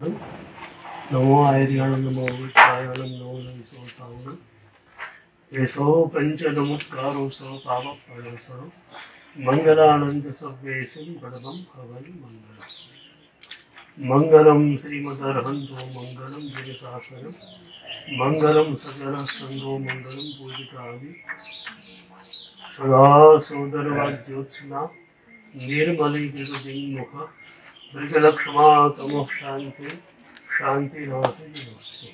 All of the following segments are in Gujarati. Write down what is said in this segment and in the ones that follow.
नमो आर्याण नमो वृक्षायण नमो नमसो सावण एसो पंचदमुत्कारो स पावपयोसो मंगलानंद सव्येशं गणपं हवन् मंगलम श्रीमदर्हन्तो मंगलम गिरिशासनम मंगलम सकलस्कंदो मंगलम पूजिताभि सदा सोदरवाज्योत्सना निर्मली गिरिमुख मृगलक्ष्मा तमः शांति शांति नमस्ते।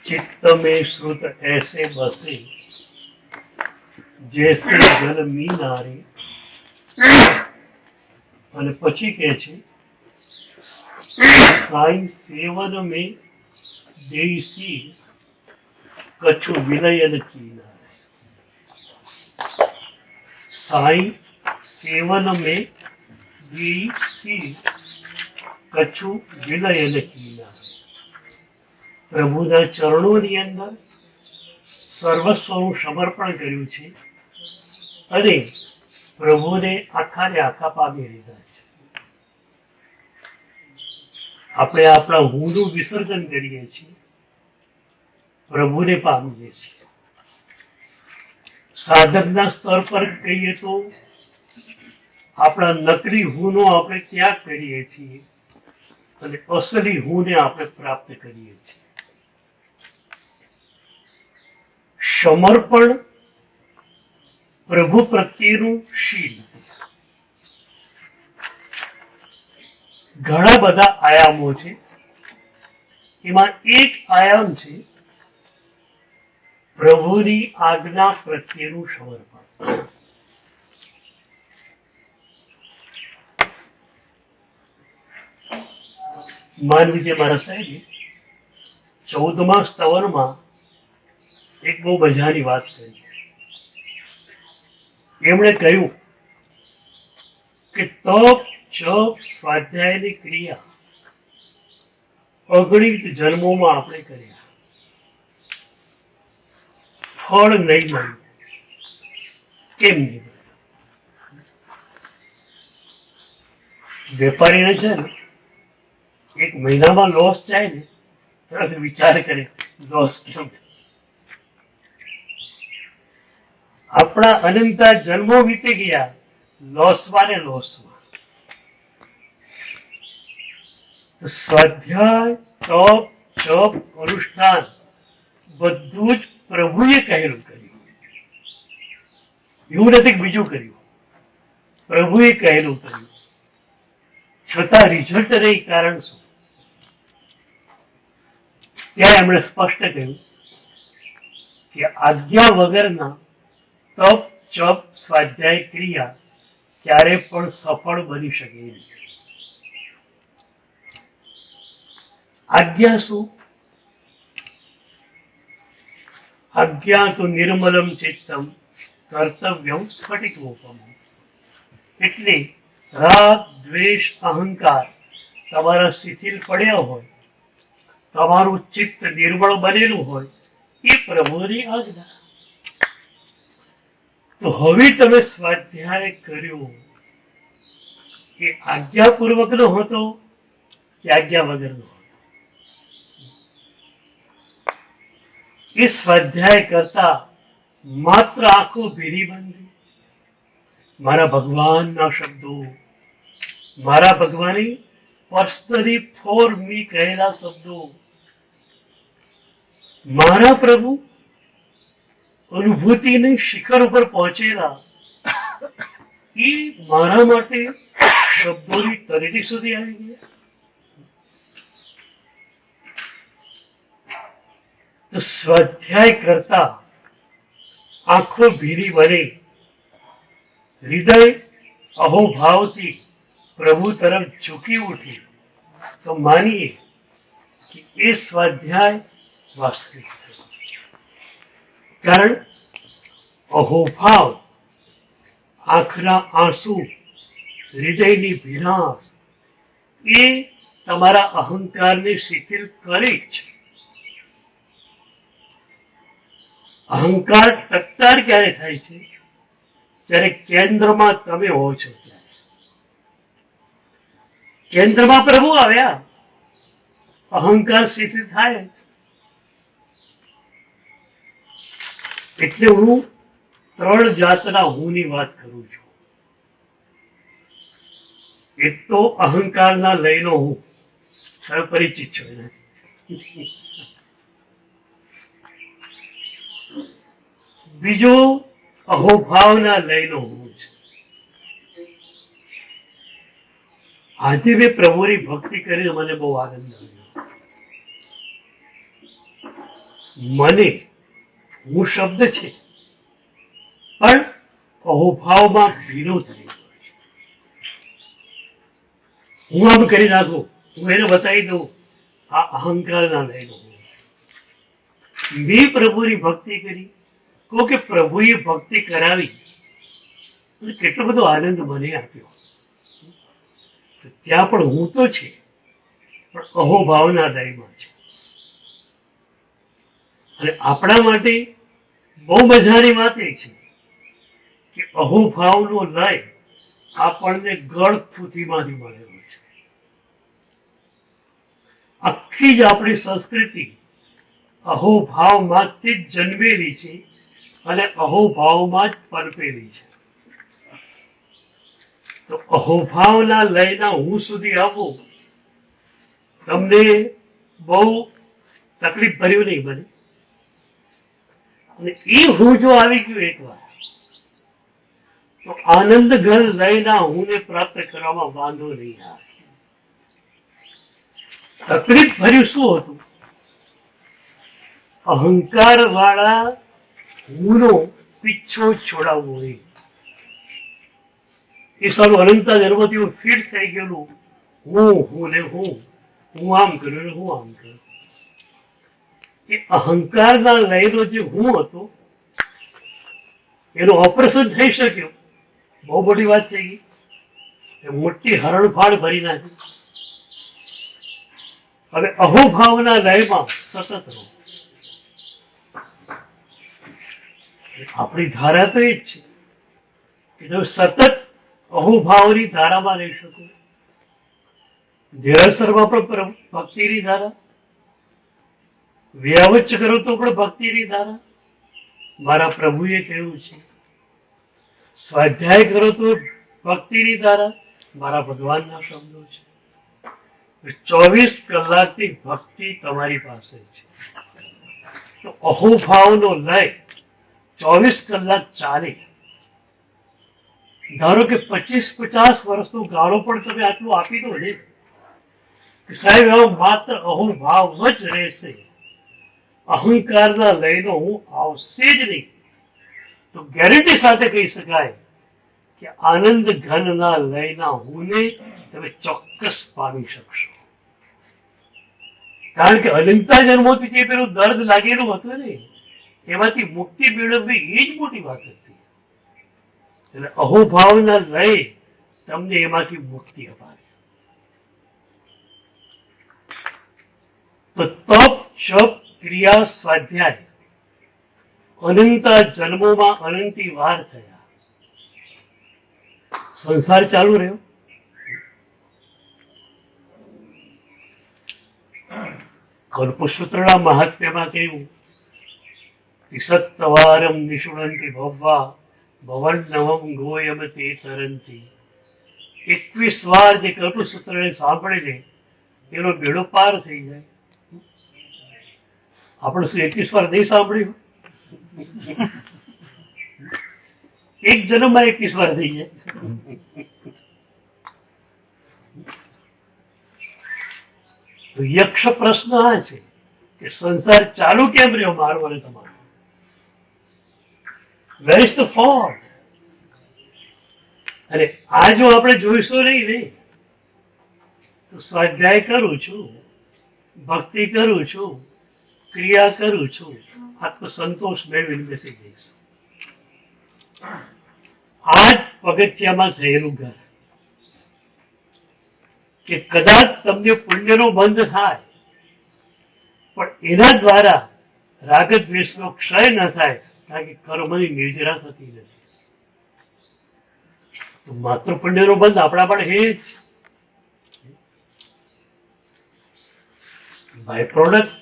चित्त में श्रुत ऐसे बसे जैसे जल मीनारे અને પછી કહે છે સાઈ સેવન में દેશી કચ્છ વિલયન કિનારે સાઈ સેવન में દેશી કચ્છ વિલયન કિનારે પ્રભુના ચરણોની અંદર સર્વસ્વનું સમર્પણ કર્યું છે અને પ્રભુને આખાને આખા પામી લીધા છે. આપણે આપણા હુંનું વિસર્જન કરીએ છીએ, પ્રભુને પામીએ છીએ. સાધકના સ્તર પર કહીએ તો આપણા નકલી હુંનો આપણે ત્યાગ કરીએ છીએ અને અસલી હુંને આપણે પ્રાપ્ત કરીએ છીએ. સમર્પણ પ્રભુ પ્રત્યેનું શીલ. ઘણા બધા આયામો છે, એમાં એક આયામ છે પ્રભુની આજ્ઞા પ્રત્યેનું સમર્પણ. માનવી કે મારા સાહેબે 14મા સ્તવનમાં એક બહુ મજાની વાત કરી. એમણે કહ્યું કે તપ જપ સ્વાધ્યાયની ક્રિયા અગણિત જન્મોમાં આપણે કર્યા, ફળ નહીં મળ્યું. કેમ નહીં મળ્યું? વેપારીને છે ને એક મહિનામાં લોસ જાય ને તરત વિચાર કરે લોસ કેમ. આપણા અનંતા જન્મો વીતી ગયા લોસમાં ને લોસમાં. તો સ્વાધ્યાય તપ જપ અનુષ્ઠાન બધું જ પ્રભુએ કહેલું કર્યું. એવું નથી બીજું કર્યું, પ્રભુએ કહેલું કર્યું. છતાં રિઝલ્ટ નહીં, કારણ શું? ત્યાં એમણે સ્પષ્ટ કહ્યું કે આજ્ઞા વગરના તપ જપ સ્વાધ્યાય ક્રિયા ક્યારે પણ સફળ બની શકે નહીં. આજ્ઞા શું? આજ્ઞા તો નિર્મલમ ચિત્તમ કર્તવ્યમ સ્ફટિકોપમ. એટલે રાગ દ્વેષ અહંકાર તમારા શિથિલ પડ્યા હોય, તમારું ચિત્ત નિર્મળ બનેલું હોય, એ પ્રભુની આજ્ઞા. તો હવે તમે સ્વાધ્યાય કર્યો એ આજ્ઞાપૂર્વકનો હતો કે આજ્ઞા વગરનો હતો? એ સ્વાધ્યાય કરતા માત્ર આંખો ભીરી બાંધી મારા ભગવાનના શબ્દો, મારા ભગવાને પર્સનલી ફોર મી કહેલા શબ્દો, મારા પ્રભુ અનુભૂતિની શિખર ઉપર પહોંચેલા, એ મારા માટે શબ્દોની તળેટી સુધી આવી ગયા. તો સ્વાધ્યાય કરતા આંખો ભીરી બને, હૃદય અહોભાવથી પ્રભુ તરફ ઝૂકી ઉઠી, તો માનીએ કે એ સ્વાધ્યાય વાસ્તવિક. કારણ અહોભાવ, આંખના આંસુ, હૃદયની ભીનાશ એ તમારા અહંકારને શિથિલ કરે જ. અહંકાર ટકતાર ક્યારે થાય છે? જ્યારે કેન્દ્રમાં તમે હો છો ત્યારે. કેન્દ્રમાં પ્રભુ આવ્યા, અહંકાર શિથિલ થાય. એટલે હું 3 જાતના હુંની વાત કરું છું. એક તો અહંકારના લયનો હું, તમે પરિચિત છો એને. બીજો અહોભાવના લયનો હું છે. આજે મેં પ્રભુની ભક્તિ કરીને મને બહુ આનંદ આવ્યો. મને હું શબ્દ છે પણ અહોભાવમાં ભીનો થઈ ગયો છે. હું આમ કરી નાખું, હું એને બતાવી દઉં, આ અહંકારના લયનો હું. મેં પ્રભુની ભક્તિ કરી, કહો કે પ્રભુએ ભક્તિ કરાવી, અને કેટલો બધો આનંદ મને આપ્યો. ત્યાં પણ હું તો છે, પણ અહોભાવના લયમાં છે. અને આપણા માટે બહુ મજાની વાત એ છે કે અહોભાવનો લય આપણને ગળ થૂથીમાંથી મળેલો છે. આખી જ આપણી સંસ્કૃતિ અહોભાવમાંથી જ જન્મેલી છે અને અહોભાવમાં જ પનપેલી છે. તો અહોભાવના લયના હું સુધી આવવું તમને બહુ તકલીફ ભર્યું નહીં બને. અને એ હું જો આવી ગયું એકવાર, તો આનંદ ઘર લયના હુંને પ્રાપ્ત કરવામાં વાંધો નહીં આવે. તકલીફ ભર્યું શું હતું? અહંકાર વાળા હુંનો પીછો છોડાવવો નહીં. એ સારું અનંતા જન્મથી ફિટ થઈ ગયેલું હું ને હું આમ કર્યું ને હું આમ કર્યું. એ અહંકારના લયનો જે હું હતો એનું ઓપરેશન થઈ શક્યું, બહુ મોટી વાત થઈ ગઈ. મોટી હરણફાળ ભરી નાખી. હવે અહોભાવના લયમાં સતત રહો. આપણી ધારા તો એ જ છે કે તમે સતત અહોભાવની ધારામાં રહી શકો. દેરાસરમાં પણ ભક્તિની ધારા, વ્યાવચ્ચ કરો તો પણ ભક્તિની ધારા. મારા પ્રભુએ કહ્યું છે, સ્વાધ્યાય કરો તો ભક્તિની ધારા, મારા ભગવાનના શબ્દો છે. 24 કલાકની ભક્તિ તમારી પાસે છે. તો અહોભાવનો લય 24 કલાક ચાલે. ધારો કે 25-50 વર્ષનો ગાળો પણ તમે આટલું આપી દો ને કે સાહેબ હવે માત્ર અહોભાવ જ રહેશે, અહંકારના લયનો હું આવશે જ નહીં, તો ગેરંટી સાથે કહી શકાય કે આનંદ ઘનના લયના હુંને તમે ચોક્કસ પામી શકશો. કારણ કે અનંતા જન્મોથી જે પેલું દર્દ લાગેલું હતું ને, એમાંથી મુક્તિ મેળવવી એ જ મોટી વાત હતી. એટલે અહોભાવના લય તમને એમાંથી મુક્તિ અપાવે. તો તપ, જપ, ક્રિયા, સ્વાધ્યાય અનંતા જન્મોમાં અનંતી વાર થયા. સંસાર ચાલુ રહ્યો. કલ્પસૂત્રના મહાત્મ્યમાં કહ્યું, સત્તવારમ નિષુણંતિ ભવવા ભવન્નવમ ગોયમ તે તરંતી. 21 વાર જે કલ્પસૂત્રને સાંભળે ને એનો બેડો પાર થઈ જાય. આપણે શું 21 વાર નહીં સાંભળ્યું? એક જન્મમાં 21 વાર થઈ જાય. તો યક્ષ પ્રશ્ન આ છે કે સંસાર ચાલુ કેમ રહ્યો મારો અને તમારો? Where is the fault? અને આ જો આપણે જોઈશું નહીં ને, તો સ્વાધ્યાય કરું છું, ભક્તિ કરું છું, ક્રિયા કરું છું, આત્મસંતોષ મેળવીને બેસી જઈશ. આ જ પગથિયામાં થયેલું ઘર કે કદાચ તમને પુણ્યનો બંધ થાય, પણ એના દ્વારા રાગ દ્વેષનો ક્ષય ન થાય, કારણ કે કર્મની નિર્જરા થતી નથી. તો માત્ર પુણ્યનો બંધ આપણા પણ હે જ. બાય પ્રોડક્ટ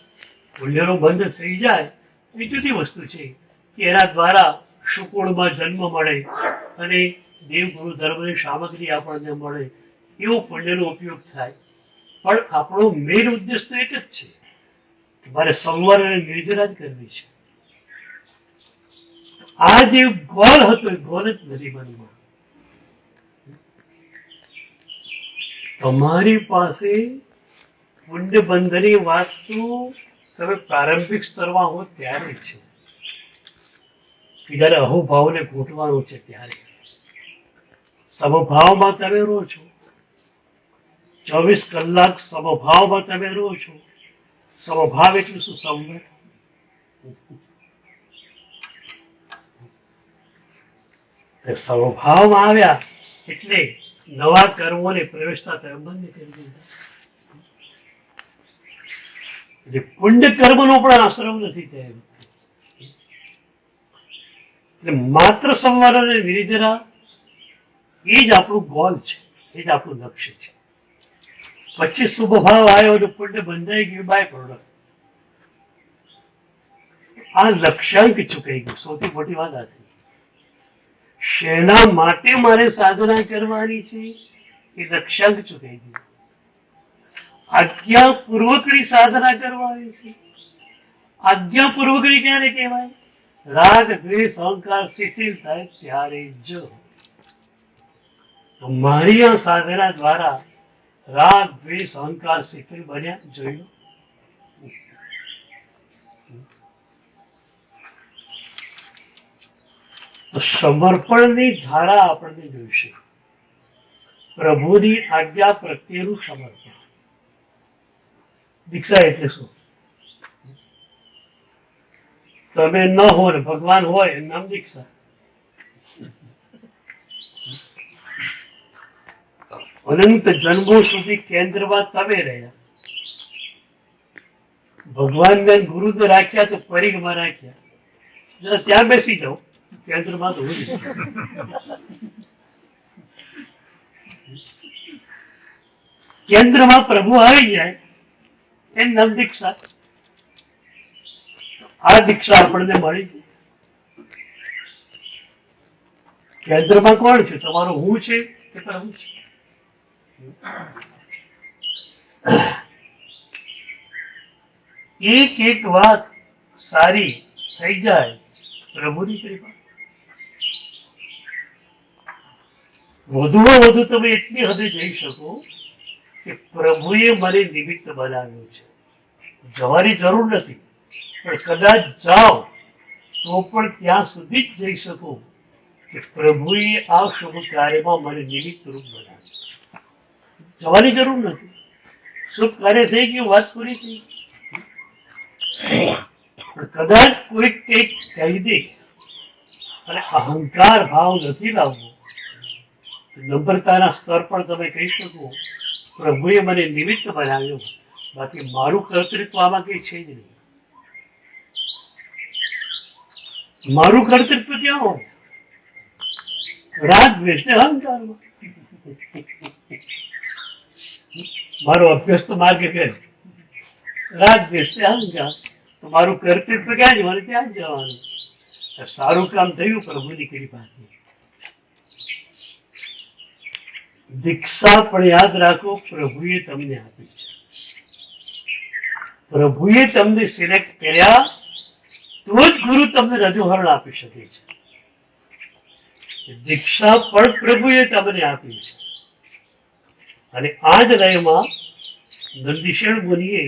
પુણ્યનો બંધ થઈ જાય એ જુદી વસ્તુ છે કે એના દ્વારા શુકુળમાં જન્મ મળે અને દેવગુરુ ધર્મની સામગ્રી આપણને મળે, એવો પુણ્યનો ઉપયોગ થાય. પણ આપણો મેન ઉદ્દેશ તો એક જ છે કે મારે સંવર અને નિર્જરા જ કરવી છે. આ જે ગોલ હતો એ ગોલ જ નથી મનમાં. તમારી પાસે પુણ્ય બંધની વાસ્તુ તમે પ્રારંભિક સ્તરમાં હો ત્યારે છે કે જયારે અહોભાવને ઘૂંટવાનો છે, ત્યારે સમભાવમાં તમે રહો છો. 24 કલાક સમભાવમાં તમે રહો છો. સમભાવ એટલે શું? સંવર. સમભાવમાં આવ્યા એટલે નવા કર્મોને પ્રવેશતા તમે બંધ કરી દીધા. એટલે પુણ્ય કર્મનો પણ આશ્રમ નથી થયો. એટલે માત્ર સંવર અને નિર્જરા એ જ આપણું ગોલ છે, એ જ આપણું લક્ષ્ય છે. પછી શુભ ભાવ આવ્યો અને પુણ્ય બંધાઈ ગયું બાય પ્રોડક્ટ. આ લક્ષ્યાંક ચૂકાઈ ગયું. સૌથી મોટી વાત આ થઈ. શેના માટે મારે સાધના કરવાની છે એ લક્ષ્યાંક ચૂકાઈ ગયું. આજ્ઞાપૂર્વકની સાધના કરવાની છે. આજ્ઞાપૂર્વકની ક્યારે કહેવાય? રાગ દ્વેષ અહંકાર શિથિલ થાય ત્યારે જ. તો મારી આ સાધના દ્વારા રાગ દ્વેષ અહંકાર શિથિલ બન્યા જોયું. તો સમર્પણની ધારા આપણને જોઈશે. પ્રભુની આજ્ઞા પ્રત્યેનું સમર્પણ. દીક્ષા એટલે શું? તમે ન હો ને ભગવાન હોય એનું નામ દીક્ષા. અનંત જન્મો સુધી કેન્દ્રમાં તમે રહ્યા. ભગવાનને ગુરુને રાખ્યા તો પરિઘમાં રાખ્યા. જરા ત્યાં બેસી જાઓ, કેન્દ્રમાં તો હોય. કેન્દ્રમાં પ્રભુ આવી જાય એમ નામ દીક્ષા. આ દીક્ષા આપણને મળી છે. કેન્દ્રમાં કોણ છે? તમારો હું છે કે પ્રભુ છે? એક એક વાત સારી થઈ જાય પ્રભુની કૃપા. વધુમાં વધુ તમે એટલી હદે જઈ શકો કે પ્રભુએ મને નિમિત્ત બનાવ્યું છે. જવાની જરૂર નથી, પણ કદાચ જાઓ તો પણ ત્યાં સુધી જ જઈ શકો કે પ્રભુએ આ શુભ કાર્યમાં મને નિમિત્ત રૂપ બનાવ્યું. જવાની જરૂર નથી. શુભ કાર્ય થઈ ગયું, વાત પૂરી થઈ. પણ કદાચ કોઈ કંઈક કહી દે અને અહંકાર ભાવ નથી લાવવો, નમ્રતાના સ્તર પર તમે કહી શકો પ્રભુએ મને નિમિત્ત બનાવ્યો, બાકી મારું કર્તૃત્વ આમાં કઈ છે જ નહીં. મારું કર્તૃત્વ ક્યાં હોય? રાગ દ્વેષ ને અહંકારમાં. મારો અભ્યાસ તો માર્ગે કરે, રાગ દ્વેષ ને અહંકાર, તો મારું કર્તૃત્વ ક્યાં જ? મારે ત્યાં જ જવાનું. સારું કામ થયું પ્રભુની કૃપાથી. દીક્ષા પણ યાદ રાખો પ્રભુએ તમને આપી છે. પ્રભુએ તમને સિલેક્ટ કર્યા તો જ ગુરુ તમને રજૂહરણ આપી શકે છે. દીક્ષા પણ પ્રભુએ તમને આપી છે. અને આ જ લયમાં નંદીશણ મુનિએ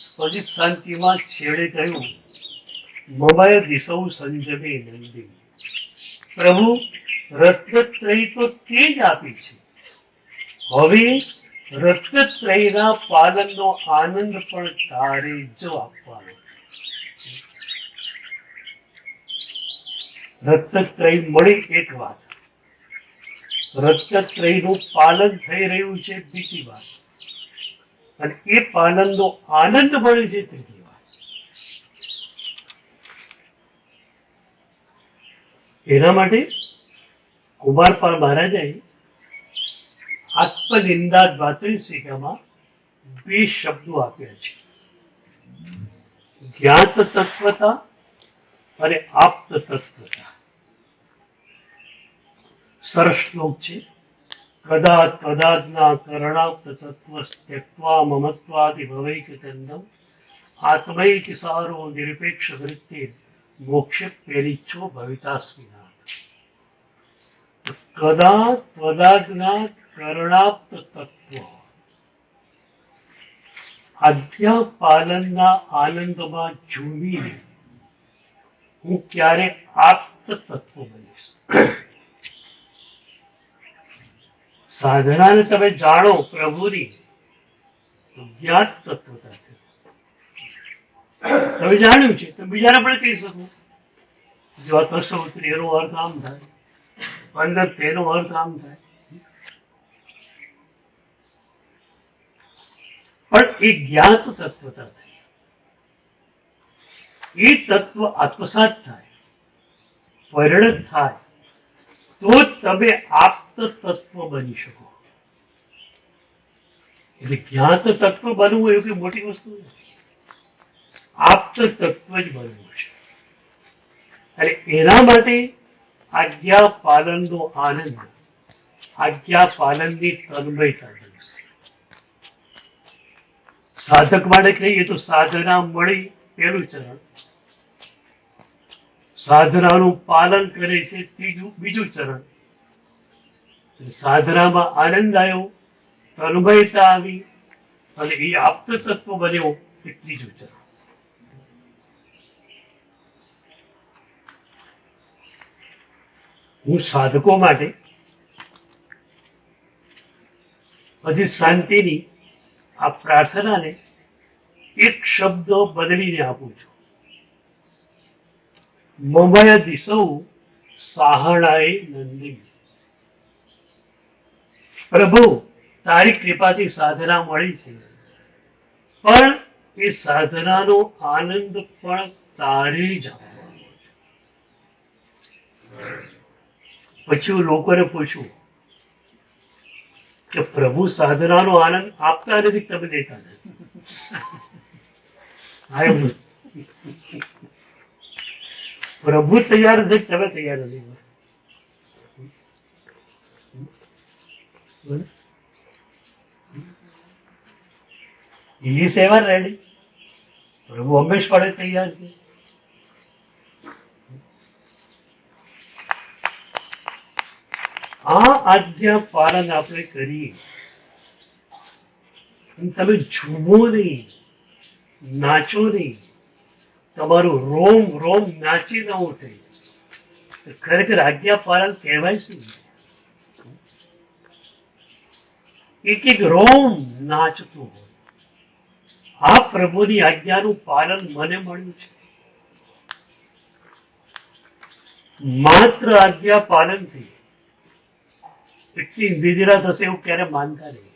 સ્વજિત શાંતિમાં છેડે કહ્યું, મમય દિશૌ સંજમે નંદી. પ્રભુ રત્નત્રય તો તે જ આપી છે, હવે રત્નત્રયના પાલનનો આનંદ પણ તારે જ આપવાનો. રત્નત્રય મળી એક વાત, રત્નત્રયનું પાલન થઈ રહ્યું છે બીજી વાત, અને એ પાલનનો આનંદ મળે છે ત્રીજી વાત. એના માટે કુમારપાળ મહારાજાએ આત્મનિંદા દ્વાત્રિશિકામાં 2 શબ્દો આપ્યા છે. જ્ઞાત તત્વતા અને આપ્ત તત્વતા. સરસ શ્લોક છે. કદાચ કદાચના કરણાપ્ત તત્વ ત્યક્વા મમત્વાદિ ભવૈક ચંદમ આત્મૈક સારો નિરપેક્ષ વૃત્તિ મોક્ષ પેરીચ્છો ભવિતાસ્મિના. કદાચ કદાચના કરણાપ્ત તત્વ આજ્ઞા પાલનના આનંદમાં ઝૂમીને હું ક્યારે આપ્ત તત્વ બનીશ. સાધનાને તમે જાણો પ્રભુની તો જ્ઞાત તત્વતા છે. તમે જાણ્યું છે તો બીજાને પણ કહી શકો. જો તસોત્રી એનો અર્થ આમ થાય, અંદર તેનો અર્થ આમ થાય. પણ એ જ્ઞાત તત્વતા થઈ. એ તત્વ આત્મસાત થાય, પરિણત થાય તો તમે આપ્ત તત્વ બની શકો. એટલે જ્ઞાત તત્વ બનવું એવું કઈ મોટી વસ્તુ નથી. આપ્ત તત્વ જ બનવું છે. અને એના માટે આજ્ઞા પાલનનો આનંદ, આજ્ઞા પાલનની તન્મયતા છે. સાધક માટે કહીએ તો સાધના મળી પેલું ચરણ, સાધનાનું પાલન કરે છે બીજું ચરણ, સાધનામાં આનંદ આવ્યો, તન્મયતા આવી અને એ આપ્ત તત્વ બન્યો એ ત્રીજું ચરણ. હું સાધકો માટે હજી શાંતિની આ પ્રાર્થનાને એક શબ્દ બદલીને આપું છું. મમય દિશૌ સાહણાએ નંદી. પ્રભુ તારી કૃપાથી સાધના મળી છે, પણ એ સાધનાનો આનંદ પણ તારે જ આપવાનો છે. પછી હું લોકોને પૂછું કે પ્રભુ સાધનાનો આનંદ આપતા નથી, તમે દેતા નથી. પ્રભુ તૈયાર નથી, તમે તૈયાર નથી. એ સેવા રેડી, પ્રભુ હંમેશ માટે તૈયાર છે. આ આજ્ઞા પાલન આપણે કરીએ, તમે ઝૂમો નહીં, નાચો નહીં, તમારું રોમ રોમ નાચી ન ઉઠે, ખરેખર આજ્ઞા પાલન કહેવાય છે. એક એક રોમ નાચતું હોય. આ પ્રભુની આજ્ઞાનું પાલન મને મળ્યું છે. માત્ર આજ્ઞા પાલનથી એટલી નિદ્રા થશે એવું ક્યારે માનતા નહીં.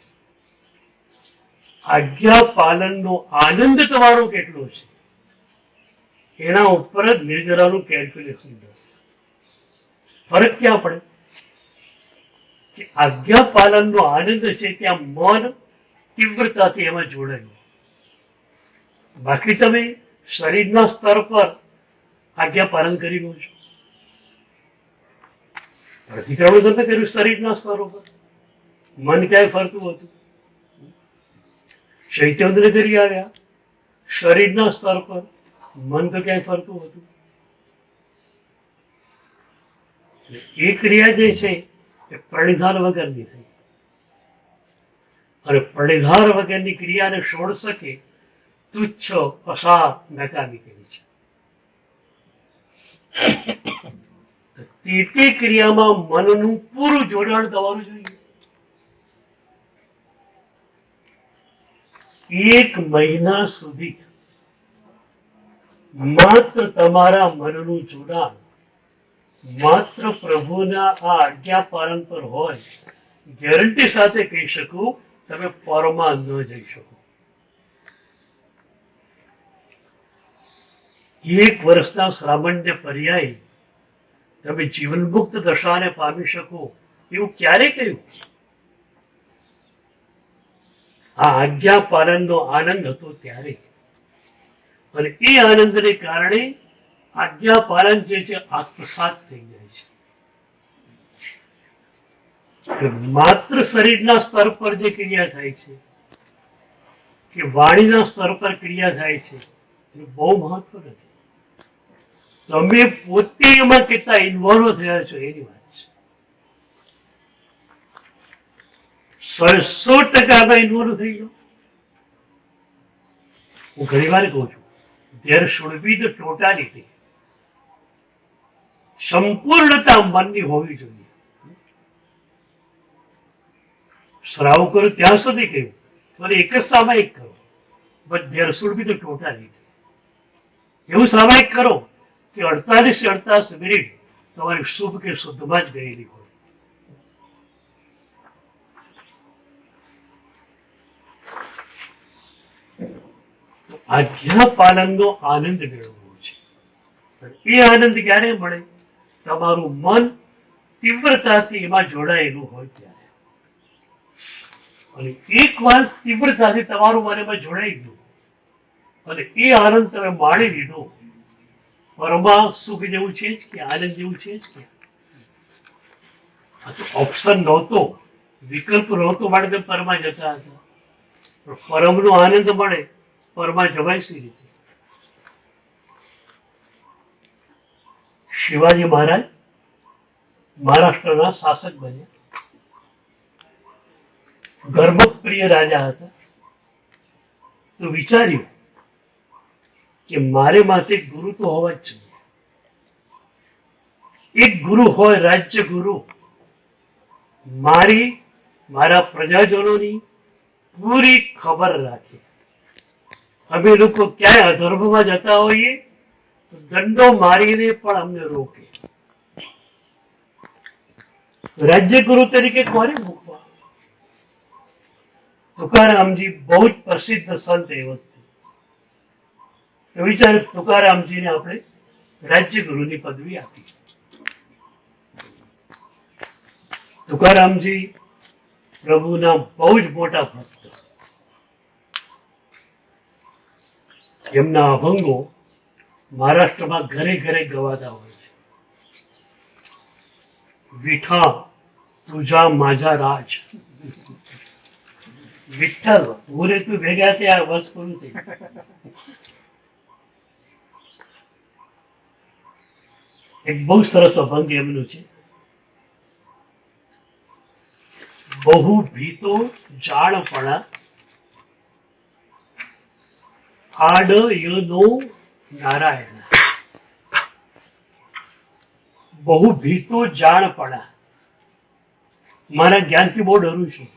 આજ્ઞા પાલનનો આનંદ તમારો કેટલો છે એના ઉપર જ નિર્જરાનું કેલ્ક્યુલેશન થશે. ફરક ક્યાં પડે કે આજ્ઞા પાલનનો આનંદ છે ત્યાં મન તીવ્રતાથી એમાં જોડાયું. બાકી તમે શરીરના સ્તર પર આજ્ઞા પાલન કરી લો છો. પ્રતિક્રમણ નથી કર્યું શરીરના સ્તરો પર, મન ક્યાંય ફરતું હતું. ચૈતન્ય કરી આવ્યા શરીરના સ્તર પર, મન તો ક્યાંય ફરતું હતું. એ ક્રિયા જે છે એ પ્રણિધાન વગરની થઈ, અને પ્રણિધાન વગરની ક્રિયાને છોડ શકે તુચ્છ અસાર નકામી કરી છે. તે ક્રિયામાં મનનું પૂરું જોડાણ થવાનું જોઈએ. 1 મહિના સુધી માત્ર તમારા મનનું જોડાણ માત્ર પ્રભુના આ આજ્ઞા પાલન પર હોય, ગેરંટી સાથે કહી શકું તમે પરમાં ન જઈ શકો. 1 વર્ષના શ્રામણને પર્યાય તમે જીવનમુક્ત દશાને પામી શકો એવું ક્યારે કહ્યું? આ આજ્ઞા પાલનનો આનંદ હતો ત્યારે. અને એ આનંદને કારણે આજ્ઞા પાલન જે છે આત્મસાત થઈ જાય છે. માત્ર શરીરના સ્તર પર જે ક્રિયા થાય છે કે વાણીના સ્તર પર ક્રિયા થાય છે એનું બહુ મહત્વ નથી. તમે પોતે એમાં કેટલા ઇન્વોલ્વ થયા છો એની વાત છે. 100% ઇન્વોલ્વ થઈ જાઓ. હું ઘણી વાર કહું છું, there should be the totality. સંપૂર્ણતા મનની હોવી જોઈએ. શ્રાવ કરો ત્યાં સુધી કહ્યું, ફરી એક જ સામાયિક કરો, but there should be the totality. એવું સામાયિક કરો કે 48 મિનિટ તમારી શુભ કે શુદ્ધમાં જ ગયેલી હોય. આજ્ઞા પાલનનો આનંદ મેળવવો છે. એ આનંદ ક્યારે મળે? તમારું મન તીવ્રતાથી એમાં જોડાયેલું હોય ત્યારે. અને એક વાર તીવ્રતાથી તમારું મન એમાં જોડાઈ ગયું અને એ આનંદ તમે માણી લીધો, પરમા સુખ જેવું છે જ કે આનંદ જેવું છે જ કે. આ તો ઓપ્શન નહોતો, વિકલ્પ નહોતો માટે તમે પરમાં જતા હતા. પણ પરમનો આનંદ મળે, પરમાં જવાય સી રીતે? શિવાજી મહારાજ મહારાષ્ટ્રના શાસક બન્યા. ધર્મપ્રિય રાજા હતા. તો વિચાર્યું કે મારે માથે ગુરુ તો હોવા જ જોઈએ. એક ગુરુ હોય, રાજ્ય ગુરુ, મારા પ્રજાજનોની પૂરી ખબર રાખે. અમે લોકો ક્યાંય અધર્મમાં જતા હોઈએ તો દંડો મારીને પણ અમને રોકે. રાજ્ય ગુરુ તરીકે કોને મૂકવા? તુકારામજી બહુ જ પ્રસિદ્ધ સંત એ વખતે. તો વિચાર, તુકારામજીને આપણે રાજ્ય ગુરુની પદવી આપી. તુકારામજી પ્રભુના બહુ જ મોટા ભક્ત. એમના અભંગો મહારાષ્ટ્રમાં ઘરે ઘરે ગવાતા હોય છે. વિઠા તુજા माझा રાજ, વિઠ્ઠલ પૂરે તું ભેગા થયા બસ પૂરું થઈ. એક બહુ સરસ અભંગ એમનું છે. બહુ ભીતો જાણપણા આડ યનો નારાયણ. બહુ ભીતો જાણપણા, મારા જ્ઞાનથી બહુ ડરું છું.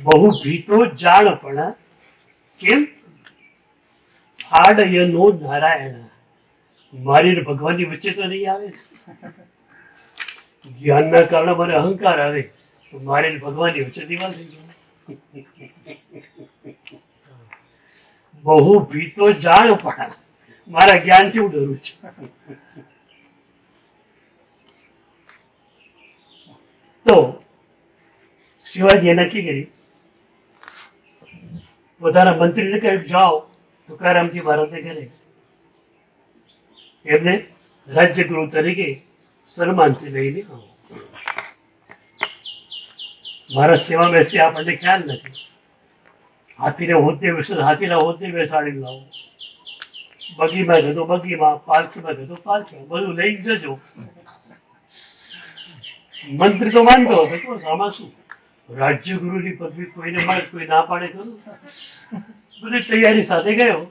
બહુ ભીતો જાણપણા, કેમ? આડયનો નારાયણ. મારી ભગવાનની વચ્ચે તો નહીં આવે. જ્ઞાનના કારણે મને અહંકાર આવે તો મારે ભગવાનની વચ્ચે દિવાલ થઈ જાય. બહુ ભીતો જાણપણા, મારા જ્ઞાનથી હું ડરું છું. તો શિવાજીએ નક્કી કરી, પોતાના મંત્રીને કહ્યું, જાઓ તુકારામજી મહારાજને ઘરે એમને રાજ્ય ગુરુ તરીકે સન્માનથી લઈને આવો. મારા સેવા બેસી આપણને ખ્યાલ નથી. હાથીને હોદ્દે હાથીના હોદ્દે બેસાડી લાવો, બગીમાં ગયો બગીમાં, પાલખીમાં ગયો પાલખીમાં, બધું લઈ જજો. મંત્રી તો માનતો હતો, આમાં શું રાજ્ય ગુરુની પદવી કોઈને મળે, કોઈ ના પાડે ખરું? બધી તૈયારી સાથે ગયો,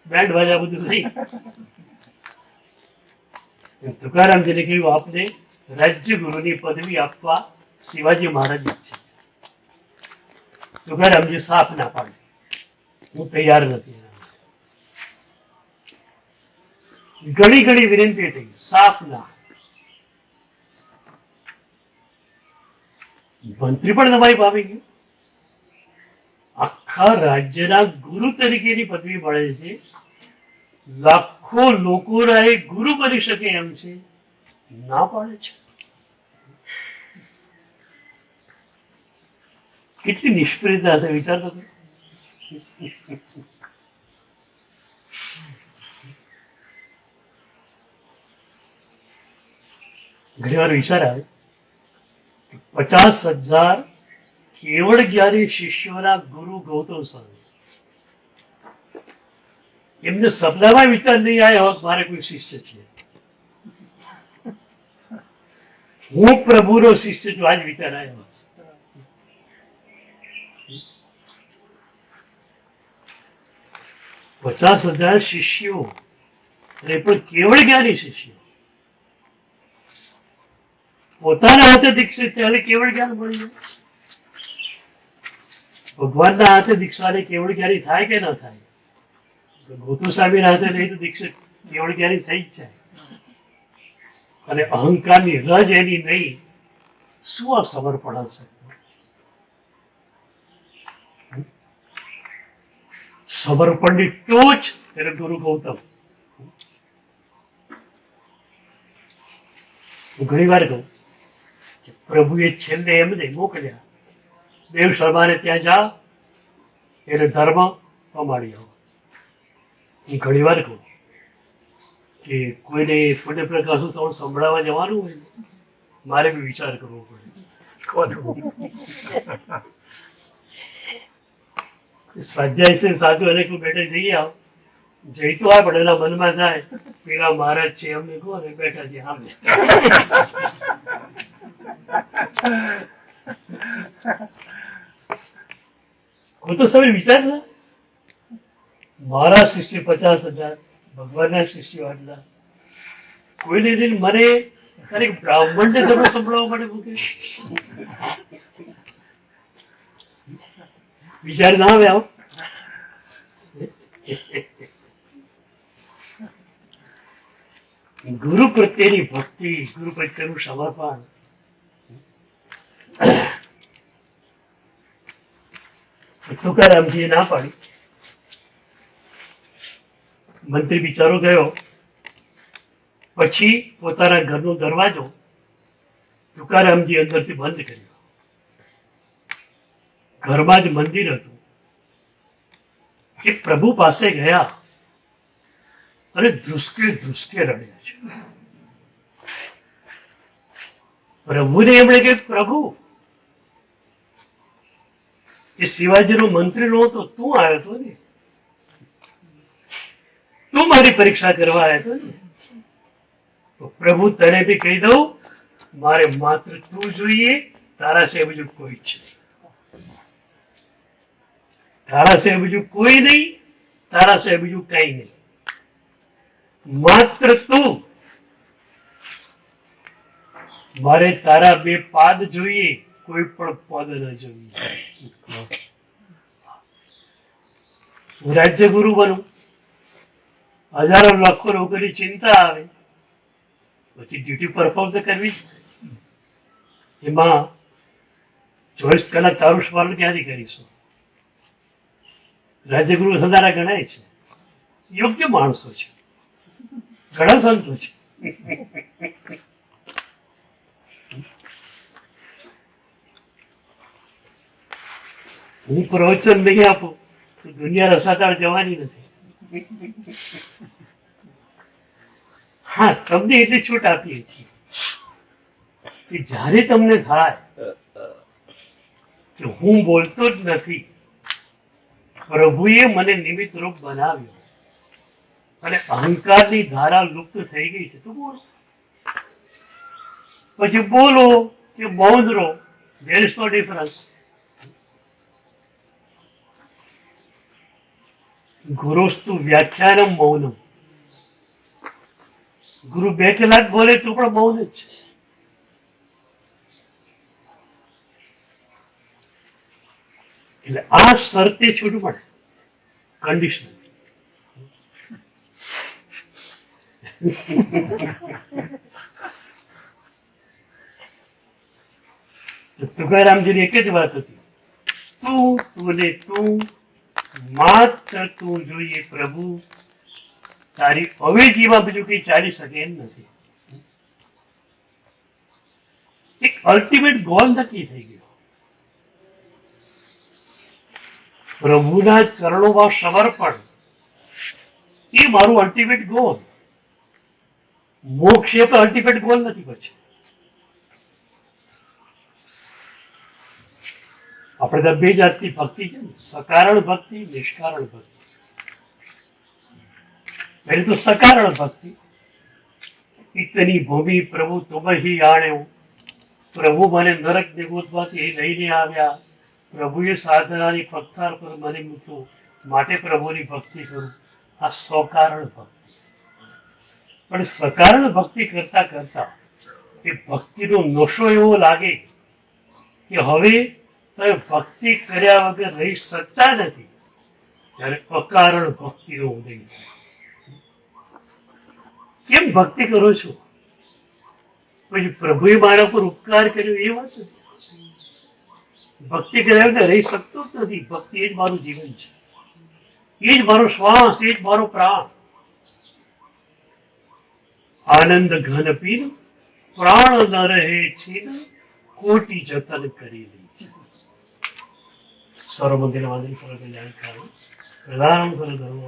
બેન્ડ વાજા બધું નહીં. તુકારામજીને કહ્યું, આપને રાજ્ય ગુરુની પદવી આપવા શિવાજી મહારાજ ઈચ્છે છે. તુકારામજી સાફ ના પાડે, હું તૈયાર નથી. ઘણી ઘણી વિનંતી થઈ, સાફ ના. મંત્રી પણ નવાઈ પામી ગયું. આખા રાજ્યના ગુરુ તરીકેની પદવી મળે છે, લાખો લોકોના એ ગુરુ બની શકે એમ છે, ના પાડે છે. કેટલી નિષ્ફળતા છે વિચાર કરો. ઘણી વાર વિચાર આવે 50,000 કેવળ જ્ઞાની શિષ્યોના ગુરુ ગૌતમ સ્વામી, એમને સપનામાં વિચાર નહીં આવ્યો હોત મારે કોઈ શિષ્ય છે, હું પ્રભુનો શિષ્ય છું, આજ વિચાર આવ્યો. 50,000 શિષ્યો, અને પણ કેવળ જ્ઞાની શિષ્યો, પોતાના હાથે દીક્ષિત ત્યારે કેવળ જ્ઞાન મળી જાય. ભગવાનના હાથે દીક્ષાને કેવળ જ્ઞાની થાય કે ન થાય? ગૌતમ સ્વામીના હાથે નહીં તો દીક્ષિત કેવળ જ્ઞાની થઈ જ જાય. અને અહંકારની રજ એની નહીં, શું આ સમર્પણ હશે? સમર્પણની ટોચ એટલે ગુરુ ગૌતમ. હું ઘણી વાર કહું કે પ્રભુએ છેલ્લે એમને મોકલ્યા, દેવ શર્માને ત્યાં જા, એને ધર્મ પમાડી આવો. હું ઘણી વાર કહું કે કોઈને પુણ્ય પ્રકાશ તમને સંભળાવવા જવાનું હોય ને, મારે બી વિચાર કરવો પડે. સ્વાધ્યાય છે સાધુ અને કોઈ બેઠે જઈ આવ, જઈ તો આ પણ એના મનમાં થાય પેલા મહારાજ છે અમને કહો ને બેઠા છે આમ. હું તો સૌ વિચાર ને, મારા શિષ્ય 50,000, ભગવાનના શિષ્યો આટલા, કોઈને મને ખાલી બ્રાહ્મણને તમે સંભળાવવા માટે મૂકે, વિચાર ના આવે આવો. ગુરુ પ્રત્યેની ભક્તિ, ગુરુ પ્રત્યેનું સમર્પણ. તુકારામજીએ ના પાડી. મંત્રી બિચારો ગયો, પછી પોતાના ઘરનો દરવાજો તુકારામજી અંદરથી બંધ કર્યો. ઘરમાં જ મંદિર હતું. એ પ્રભુ પાસે ગયા અને ધ્રુસકે ધ્રુસકે રડ્યા છે. પ્રભુને એમણે કે પ્રભુ, એ શિવાજીનો મંત્રી નહોતો, તું આવ્યો હતો ને, તું મારી પરીક્ષા કરવા આવ્યો હતો ને. તો પ્રભુ તને બી કહી દઉં, મારે માત્ર તું જોઈએ, તારા સિવાય બીજું કોઈ જ નહીં. તારા સિવાય બીજું કોઈ નહીં, તારા સિવાય બીજું કઈ નહીં, માત્ર તું. મારે તારા બે પાદ જોઈએ, કોઈ પણ પદ ન જોઈએ. હું રાજ્ય ગુરુ બનું, હજારો લાખો લોકોની ચિંતા આવે, પછી ડ્યુટી પરફોર્મ તો કરવી જ. એમાં 24 કલાક તારું સ્મરણ ક્યાંથી કરીશું? રાજ્યગુરુ સદારા ગણાય છે, યોગ્ય માણસો છે, ઘણા સંતો છે. હું પ્રવચન નહીં આપું તો દુનિયા રસાતાળ જવાની નથી. હા, તમને એટલી છૂટ આપીએ છીએ કે જ્યારે તમને થાય કે હું બોલતો જ નથી, પ્રભુએ મને નિમિત્ત રૂપ બનાવ્યો અને અહંકારની ધારા લુપ્ત થઈ ગઈ છે, તો બોલો. પછી બોલો કે મૌન રહો, there is no difference. ગુરુસ્તુ વ્યાખ્યાનમ મૌનમ. ગુરુ 2 કલાક બોલે તો પણ મૌન જ છે. એટલે આ શરતે છૂટ પડે, કન્ડિશન. તુકારામજીની એક જ વાત હતી, તું ને તું, માત્ર તું જોઈએ પ્રભુ, તારી અવેજીમાં બીજું કઈ ચાલી શકે એમ નથી. એક અલ્ટિમેટ ગોલ નક્કી થઈ ગયો. પ્રભુના ચરણોમાં સમર્પણ એ મારું અલ્ટિમેટ ગોલ. મોક્ષ એ પણ અલ્ટિમેટ ગોલ નથી. પછી આપણે ત્યાં બે જાતની ભક્તિ છે ને, સકારણ ભક્તિ, નિષ્કારણ ભક્તિ. પહેલી તો સકારણ ભક્તિ. ઇતની ભૂમિ પ્રભુ તુમ હી આણ્યો. પ્રભુ મને નરક નિગોદમાંથી લઈને આવ્યા. પ્રભુએ સાધનાની પગથાર પર મને મૂક્યો, માટે પ્રભુની ભક્તિ કરું. આ સકારણ ભક્તિ. પણ સકારણ ભક્તિ કરતા કરતા એ ભક્તિનો નશો એવો લાગે કે હવે તમે ભક્તિ કર્યા વગર રહી શકતા નથી. ત્યારે અકારણ ભક્તિનો ઉદય થાય. કેમ ભક્તિ કરો છો? પછી પ્રભુએ મારા પર ઉપકાર કર્યો એ વાત નથી. ભક્તિ કર્યા વગર રહી શકતો જ નથી. ભક્તિ એ જ મારું જીવન છે, એ જ મારો શ્વાસ, એ જ મારો પ્રાણ. આનંદ ઘન પીન પ્રાણ ન રહે છીન, કોટી જતન કરી લે છે. સર્વ મંદિર વાંદરી સર્વ કલ્યાણ કારો પ્રધાન સર્વ ધર્મ